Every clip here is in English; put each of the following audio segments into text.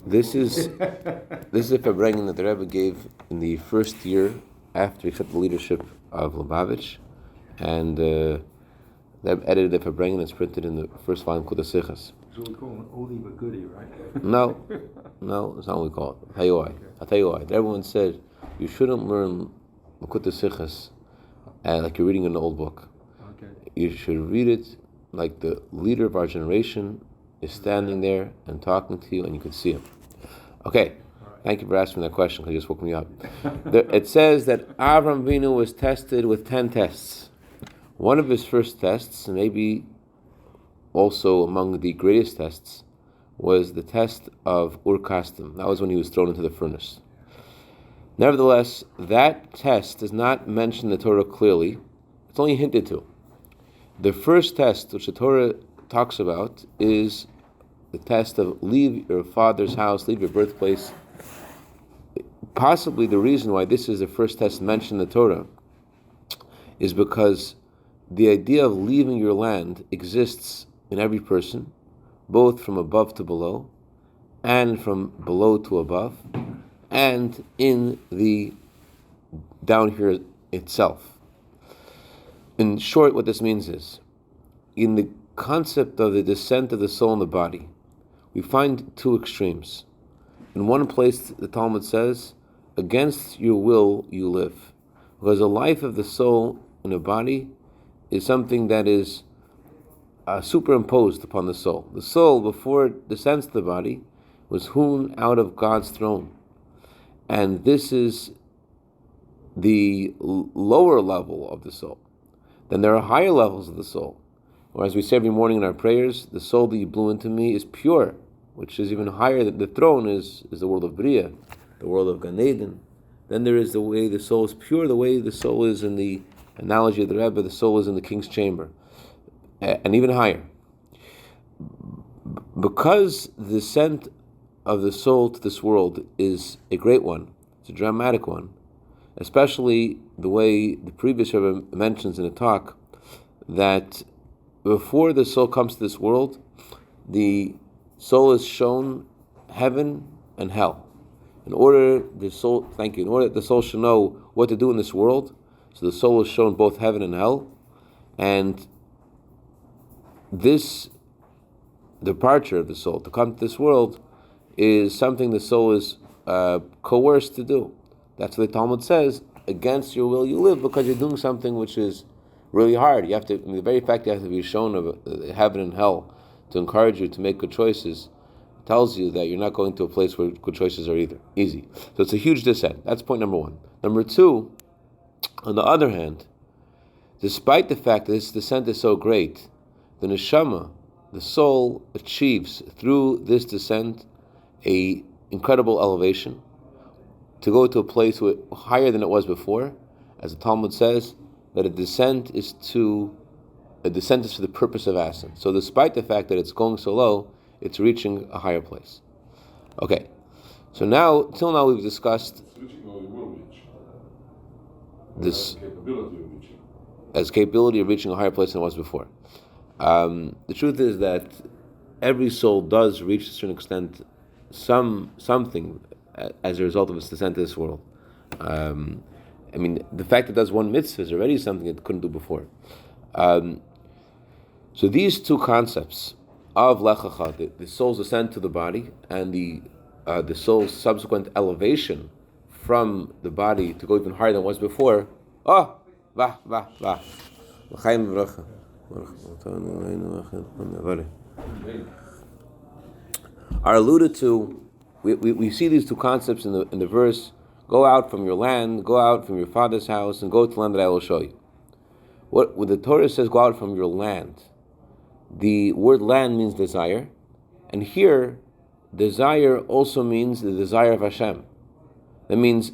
This is a farbrengen that the Rebbe gave in the first year after he accepted the leadership of Lubavitch, and the Rebbe edited the farbrengen. It's printed in the first volume called the Sichas. So we call it an oldie but goodie, right? No, that's not what we call it. I'll tell you why. Everyone said you shouldn't learn Makut Sichas like you're reading an old book. Okay. You should read it like the leader of our generation is standing there and talking to you, and you can see him. Okay, thank you for asking that question, because you just woke me up. It says that Avram Avinu was tested with 10 tests. One of his first tests, and maybe also among the greatest tests, was the test of Ur Kasdim. That was when he was thrown into the furnace. Nevertheless, that test does not mention the Torah clearly. It's only hinted to. The first test which the Torah talks about is the test of leave your father's house, leave your birthplace. Possibly the reason why this is the first test mentioned in the Torah is because the idea of leaving your land exists in every person, both from above to below, and from below to above, and in the down here itself. In short, what this means is, in the concept of the descent of the soul in the body, we find two extremes. In one place, the Talmud says, against your will you live. Because the life of the soul in a body is something that is superimposed upon the soul. The soul, before it descends to the body, was hewn out of God's throne. And this is the lower level of the soul. Then there are higher levels of the soul. Or as we say every morning in our prayers, the soul that you blew into me is pure, which is even higher. The throne is the world of Bria, the world of Gan Eden. Then there is the way the soul is pure, the way the soul is in the analogy of the Rebbe, the soul is in the king's chamber, and even higher. Because the descent of the soul to this world is a great one, it's a dramatic one, especially the way the previous Rebbe mentions in a talk, that before the soul comes to this world, the soul is shown heaven and hell. In order that the soul should know what to do in this world, so the soul is shown both heaven and hell, and this departure of the soul to come to this world is something the soul is coerced to do. That's what the Talmud says, against your will you live, because you're doing something which is really hard. You have to, the very fact you have to be shown of heaven and hell to encourage you to make good choices tells you that you're not going to a place where good choices are either easy. So it's a huge descent. That's point number one. Number two, on the other hand, despite the fact that this descent is so great, the neshama, the soul, achieves through this descent a incredible elevation to go to a place higher than it was before. As the Talmud says, that a descent is for the purpose of ascent. So despite the fact that it's going so low, it's reaching a higher place. Okay, so till now we've discussed this as capability of reaching a higher place than it was before. The truth is that every soul does reach to a certain extent something as a result of its descent to this world. The fact that it does one mitzvah is already something it couldn't do before. So these two concepts of lechacha, the soul's ascent to the body, and the soul's subsequent elevation from the body to go even higher than it was before, are alluded to. We see these two concepts in the verse. Go out from your land, go out from your father's house, and go to the land that I will show you. What the Torah says, go out from your land. The word land means desire, and here, desire also means the desire of Hashem. That means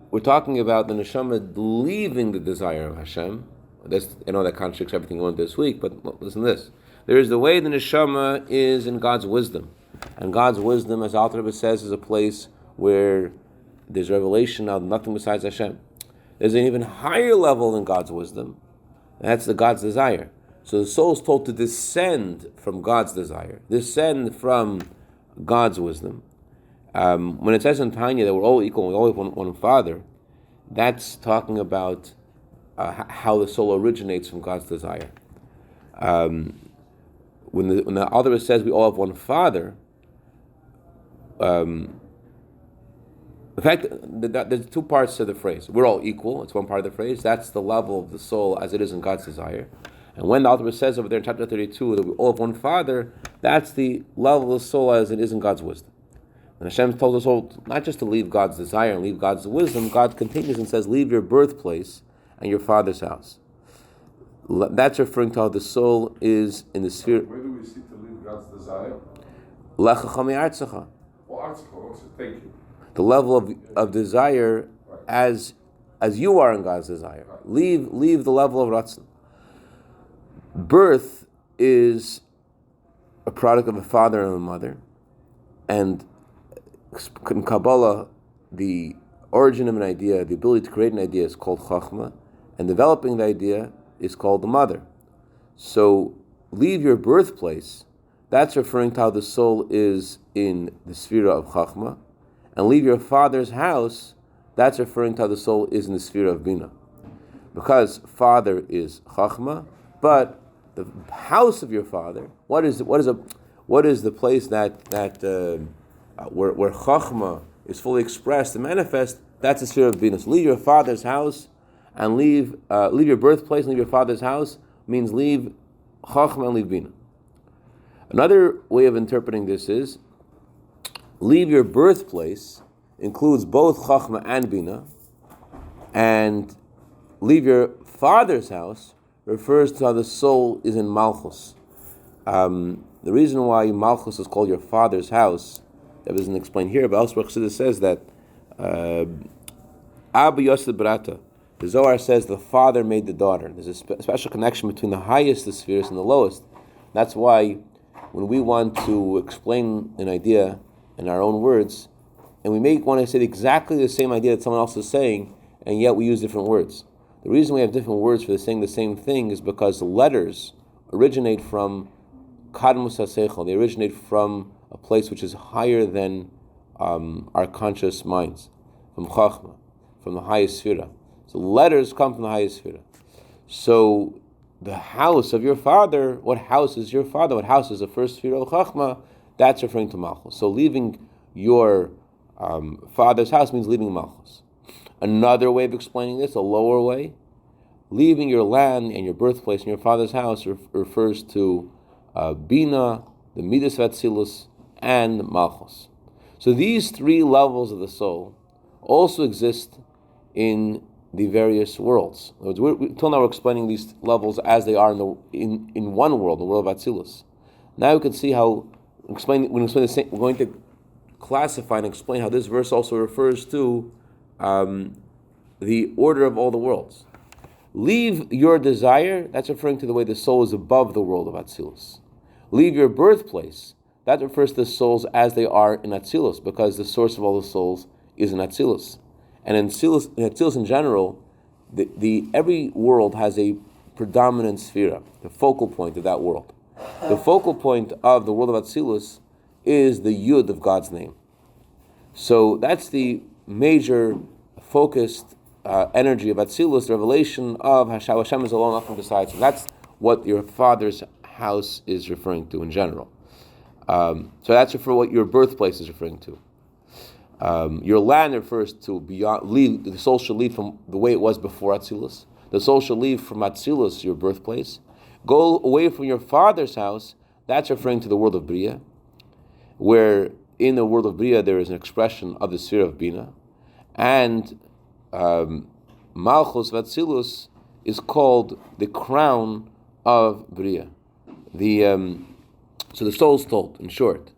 we're talking about the neshama leaving the desire of Hashem. I know that contradicts everything we learned this week, but listen to this. There is the way the neshama is in God's wisdom, and God's wisdom, as Alter Rebbe says, is a place where there's revelation of nothing besides Hashem. There's an even higher level than God's wisdom, and that's the God's desire. So the soul is told to descend from God's desire, descend from God's wisdom. When it says in Tanya that we're all equal, we all have one Father, that's talking about how the soul originates from God's desire. When the author says we all have one Father, in fact, there's two parts to the phrase. We're all equal. It's one part of the phrase. That's the level of the soul as it is in God's desire. And when the author says over there in chapter 32 that we all have one Father, that's the level of the soul as it is in God's wisdom. When Hashem told us all not just to leave God's desire and leave God's wisdom, God continues and says, leave your birthplace and your father's house. That's referring to how the soul is in the sphere. Where do we see to leave God's desire? Lechacha mi'artzecha. Thank you. The level of desire as you are in God's desire. Leave the level of ratzon. Birth is a product of a father and a mother, and in Kabbalah, the origin of an idea, the ability to create an idea, is called chachma, and developing the idea is called the mother. So, leave your birthplace. That's referring to how the soul is in the sphere of chachma, and leave your father's house. That's referring to how the soul is in the sphere of bina, because father is chachma, but the house of your father. What is the place that where chachma is fully expressed and manifest? That's the sphere of bina. So leave your father's house and leave your birthplace. Leave your father's house means leave chachma and leave bina. Another way of interpreting this is leave your birthplace includes both chachma and bina, and leave your father's house refers to how the soul is in Malchus. The reason why Malchus is called your father's house, that isn't explained here, but elsewhere chassidus says that Abba Yosef Brata, the Zohar says the father made the daughter. There's a special connection between the highest of spheres and the lowest. That's why when we want to explain an idea in our own words, and we may want to say exactly the same idea that someone else is saying, and yet we use different words. The reason we have different words for saying the same thing is because the letters originate from kadmus haseichel. They originate from a place which is higher than our conscious minds, from chachma, from the highest sphera. So letters come from the highest sphera. So the house of your father, what house is your father? What house is the first sphera of chachma? That's referring to Malchus. So leaving your father's house means leaving Malchus. Another way of explaining this, a lower way, leaving your land and your birthplace and your father's house refers to Bina, the Midas Vatzilus, and Malchus. So these three levels of the soul also exist in the various worlds. In other words, till now we're explaining these levels as they are in one world, the world of Atzilus. Now we can see how, we're going to classify and explain how this verse also refers to the order of all the worlds. Leave your desire, that's referring to the way the soul is above the world of Atzilus. Leave your birthplace, that refers to the souls as they are in Atzilus, because the source of all the souls is in Atzilus. And in Atzilus in general, every world has a predominant sphere, the focal point of that world. The focal point of the world of Atzilus is the Yud of God's name. So that's the major focused energy of Atzilus, the revelation of Hashem is alone, nothing besides. So that's what your father's house is referring to in general. So that's for what your birthplace is referring to. Your land refers to beyond. The soul should leave from the way it was before Atzilus. The soul should leave from Atzilus, your birthplace. Go away from your father's house. That's referring to the world of Bria, where in the world of Bria there is an expression of the sphere of Bina, and Malchus Vatzilus is called the crown of Bria. So the soul's told, in short,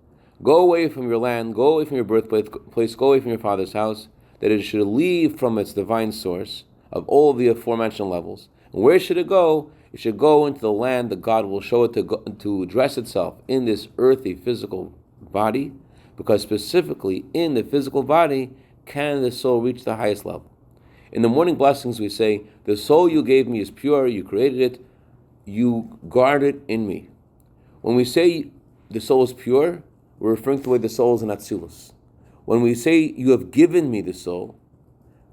go away from your land, go away from your birthplace, go away from your father's house, that it should leave from its divine source of all the aforementioned levels. And where should it go? It should go into the land that God will show it to dress itself in this earthy physical body, because specifically in the physical body can the soul reach the highest level. In the morning blessings we say, the soul you gave me is pure, you created it, you guard it in me. When we say the soul is pure, we're referring to the way the soul is in Atzilus. When we say, you have given me the soul,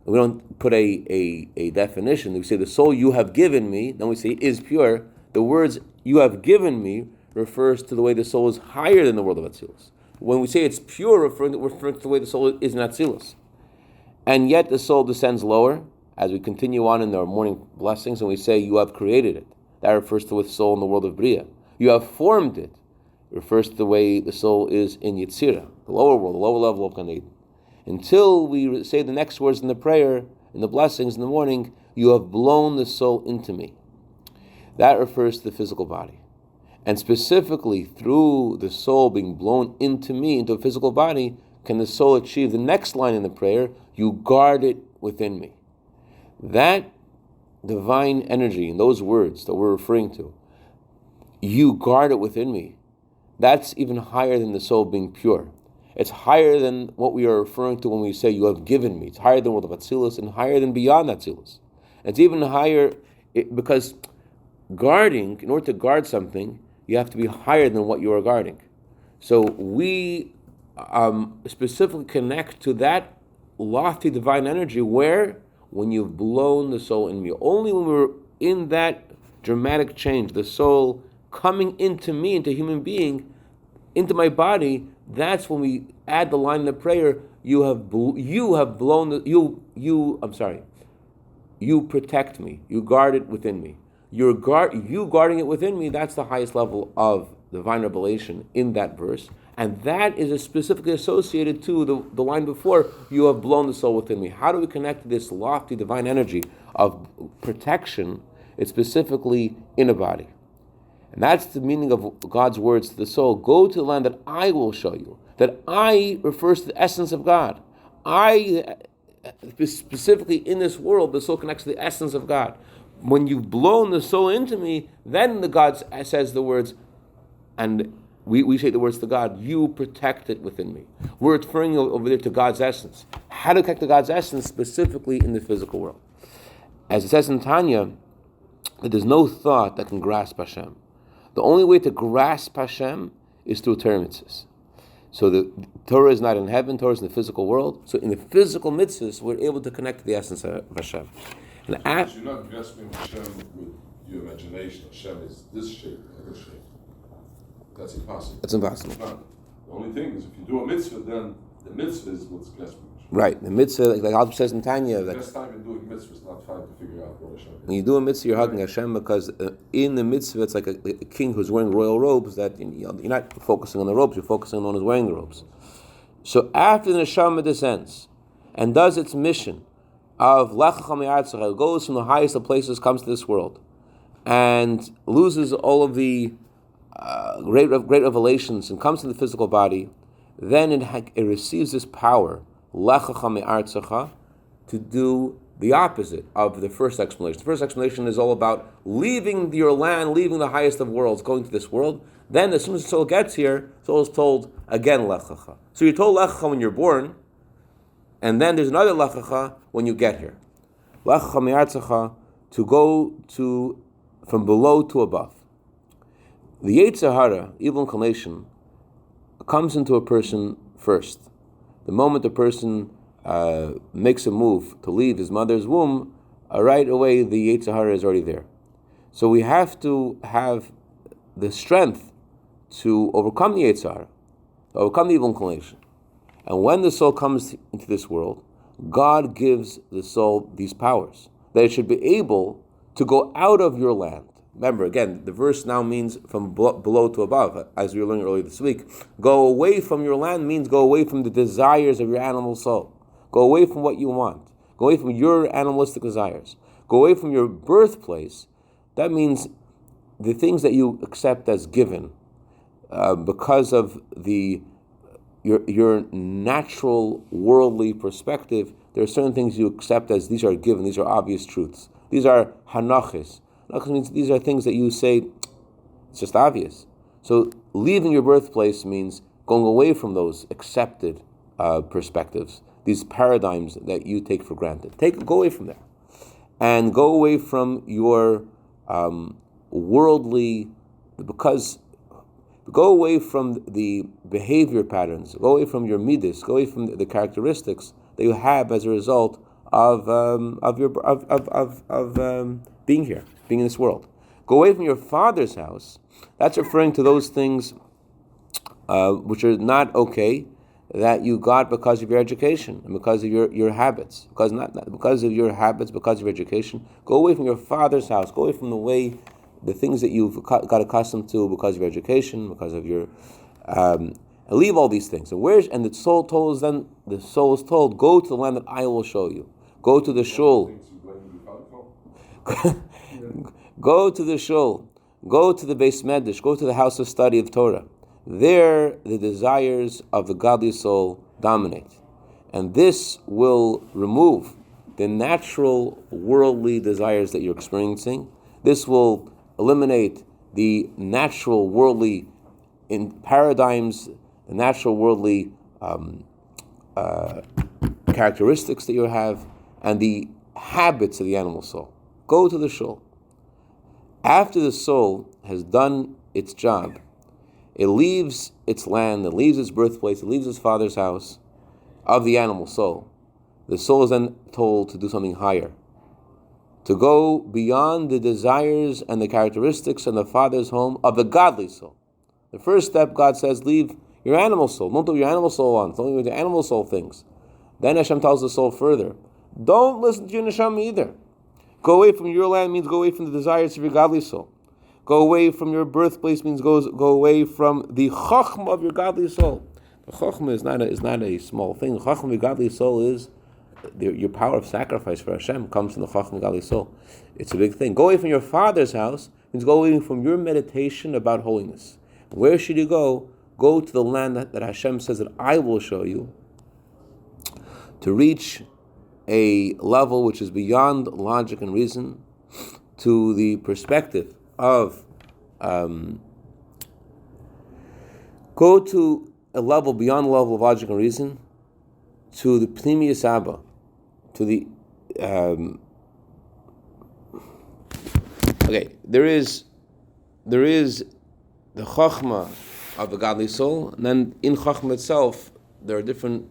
we don't put a definition. We say, the soul you have given me, then we say, is pure. The words, you have given me, refers to the way the soul is higher than the world of Atzilus. When we say it's pure, referring to the way the soul is in Atzilus. And yet the soul descends lower, as we continue on in our morning blessings, and we say, you have created it. That refers to the soul in the world of Bria. You have formed it. It refers to the way the soul is in Yetzirah, the lower world, the lower level of Gan Eden. Until we say the next words in the prayer, in the blessings in the morning, you have blown the soul into me. That refers to the physical body. And specifically, through the soul being blown into me, into a physical body, can the soul achieve the next line in the prayer, you guard it within me. That divine energy in those words that we're referring to, you guard it within me, that's even higher than the soul being pure. It's higher than what we are referring to when we say, you have given me. It's higher than the world of Atzilus and higher than beyond Atzilus. It's even higher because guarding, in order to guard something, you have to be higher than what you are guarding. So we specifically connect to that lofty divine energy where, when you've blown the soul in me, only when we're in that dramatic change, the soul coming into me, into a human being, into my body, that's when we add the line in the prayer, you protect me, you guard it within me. You guarding it within me, that's the highest level of divine revelation in that verse. And that is specifically associated to the line before, you have blown the soul within me. How do we connect this lofty divine energy of protection? It's specifically in a body. And that's the meaning of God's words to the soul. Go to the land that I will show you. That I refers to the essence of God. I, specifically in this world, the soul connects to the essence of God. When you've blown the soul into me, then the God says the words, and we say the words to God, you protect it within me. We're referring over there to God's essence. How to connect to God's essence specifically in the physical world. As it says in Tanya, that there's no thought that can grasp Hashem. The only way to grasp Hashem is through Torah mitzvahs. So the Torah is not in heaven, Torah is in the physical world. So in the physical mitzvahs, we're able to connect to the essence of Hashem. You're not grasping Hashem with your imagination. Hashem is this shape or this shape. That's impossible. That's impossible. The only thing is, if you do a mitzvah, then the mitzvah is what's grasping. Right. The mitzvah, like Allah says in Tanya, the best time in doing mitzvah is not trying to figure out what Hashem is. When you do a mitzvah, you're hugging Hashem because in the mitzvah, it's like a king who's wearing royal robes. That you're not focusing on the robes; you're focusing on who's wearing the robes. So after the neshama descends and does its mission of lechacha mi'artzecha, goes from the highest of places, comes to this world, and loses all of the great revelations and comes to the physical body, then it receives this power, lechacha mi'artzecha, to do the opposite of the first explanation. The first explanation is all about leaving your land, leaving the highest of worlds, going to this world. Then as soon as the soul gets here, the soul is told again lechacha. So you're told lechacha when you're born, and then there's another lechacha when you get here. Lechacha mi'artzecha, to go from below to above. The Yetzer Hara, evil inclination, comes into a person first. The moment a person makes a move to leave his mother's womb, right away the Yetzer Hara is already there. So we have to have the strength to overcome the Yetzer Hara, to overcome the evil inclination. And when the soul comes into this world, God gives the soul these powers, that it should be able to go out of your land. Remember, again, the verse now means from below to above, as we were learning earlier this week. Go away from your land means go away from the desires of your animal soul. Go away from what you want. Go away from your animalistic desires. Go away from your birthplace. That means the things that you accept as given because of your natural worldly perspective. There are certain things you accept as these are given, these are obvious truths. These are hanachis. Hanachis means these are things that you say, it's just obvious. So leaving your birthplace means going away from those accepted perspectives, these paradigms that you take for granted. Go away from there. And go away from your worldly, because Go away from the behavior patterns. Go away from your midas. Go away from the characteristics that you have as a result of being here, being in this world. Go away from your father's house. That's referring to those things which are not okay, that you got because of your education and because of your habits. Because of your habits, because of your education. Go away from your father's house. Go away from the things that you've got accustomed to because of your education, because of your and leave all these things. And the soul is told, go to the land that I will show you. Go to the shul. Go to the shul. Go to the Bais Medrash. Go to the house of study of Torah. There, the desires of the godly soul dominate. And this will remove the natural worldly desires that you're experiencing. This will eliminate the natural worldly in paradigms, the natural worldly characteristics that you have, and the habits of the animal soul. Go to the shul. After the soul has done its job, it leaves its land, it leaves its birthplace, it leaves its father's house of the animal soul. The soul is then told to do something higher, to go beyond the desires and the characteristics and the father's home of the godly soul. The first step, God says, leave your animal soul. Don't do what your animal soul wants. Don't do what your animal soul thinks. Then Hashem tells the soul further, don't listen to your neshama either. Go away from your land means go away from the desires of your godly soul. Go away from your birthplace means go away from the chachma of your godly soul. The chachma is not a small thing. The chachma of your godly soul is your power of sacrifice for Hashem comes from the chachma of godly soul. It's a big thing. Go away from your father's house means go away from your meditation about holiness. Where should you go? Go to the land that Hashem says that I will show you, to reach a level which is beyond logic and reason, to the perspective of go to a level beyond the level of logic and reason, to the pnimius Abba, to the there is the chachma of the godly soul, and then in chachma itself there are different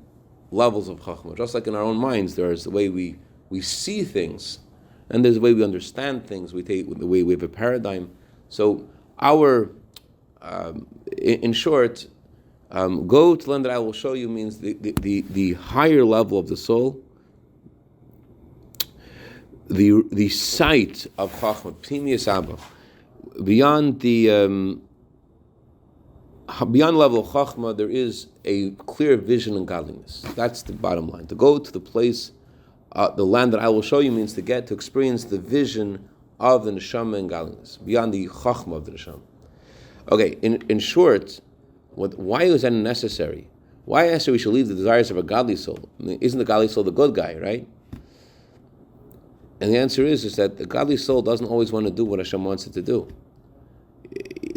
levels of chachma. Just like in our own minds, there is the way we see things, and there's the way we understand things. We take the way we have a paradigm. So our, in short, go to the land that I will show you means the higher level of the soul, the sight of chachma, pnimius Abba, beyond the beyond level of chachma, there is a clear vision and godliness. That's the bottom line. To go to the place, the land that I will show you means to experience the vision of the neshama and godliness, beyond the chachma of the neshama. Okay, in short, why is that necessary? Why we should leave the desires of a godly soul? I mean, isn't the godly soul the good guy, right? And the answer is that the godly soul doesn't always want to do what Hashem wants it to do.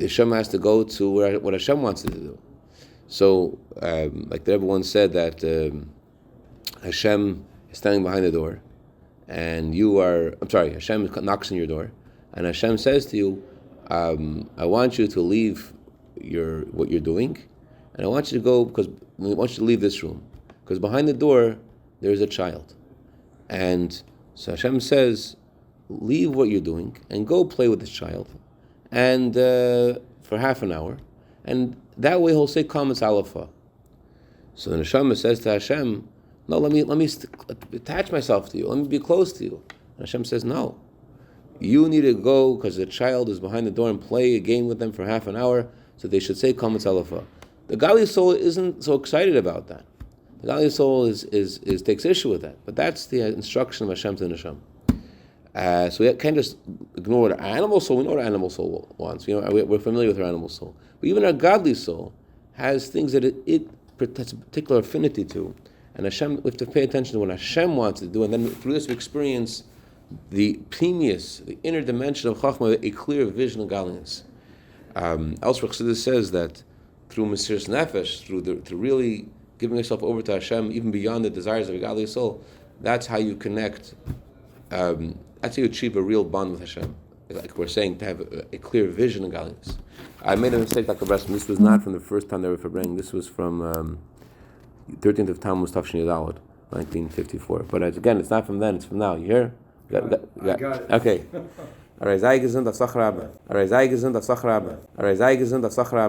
Hashem has to go to what Hashem wants it to do. So, like the Rebbe once said, that Hashem is standing behind the door, and Hashem knocks on your door, and Hashem says to you, I want you to leave what you're doing, and I want you to go because I want you to leave this room, because behind the door there is a child. And so Hashem says, leave what you're doing and go play with this child, and for half an hour, and that way he'll say comments alafa. So the neshama says to Hashem, no, let me attach myself to you, let me be close to you. And Hashem says, no, you need to go because the child is behind the door and play a game with them for half an hour, so they should say comments alafa. The godly soul isn't so excited about that. The godly soul is takes issue with that, but that's the instruction of Hashem to the neshama. So we can't just ignore our animal soul. We know what our animal soul wants. We're familiar with our animal soul. But even our godly soul has things that it has a particular affinity to. And Hashem, we have to pay attention to what Hashem wants to do. And then through this we experience the pnimius, the inner dimension of Chachma, a clear vision of godliness. Elsewhere, chassidus says that through Mesiras Nefesh, through really giving yourself over to Hashem, even beyond the desires of a godly soul, that's how you connect. That's how you achieve a real bond with Hashem. Like we're saying, to have a clear vision of godliness. I made a mistake, Dr. Bresman. This was not from the first time they were farbrengen. This was from 13th of Tammuz, Tafshin Yudalad, 1954. But again, it's not from then, it's from now. You hear? I got it. Okay. Sei gesund, auf Sachrabbe. Sei gesund, auf Sachrabbe. Sei gesund, auf Sachrabbe.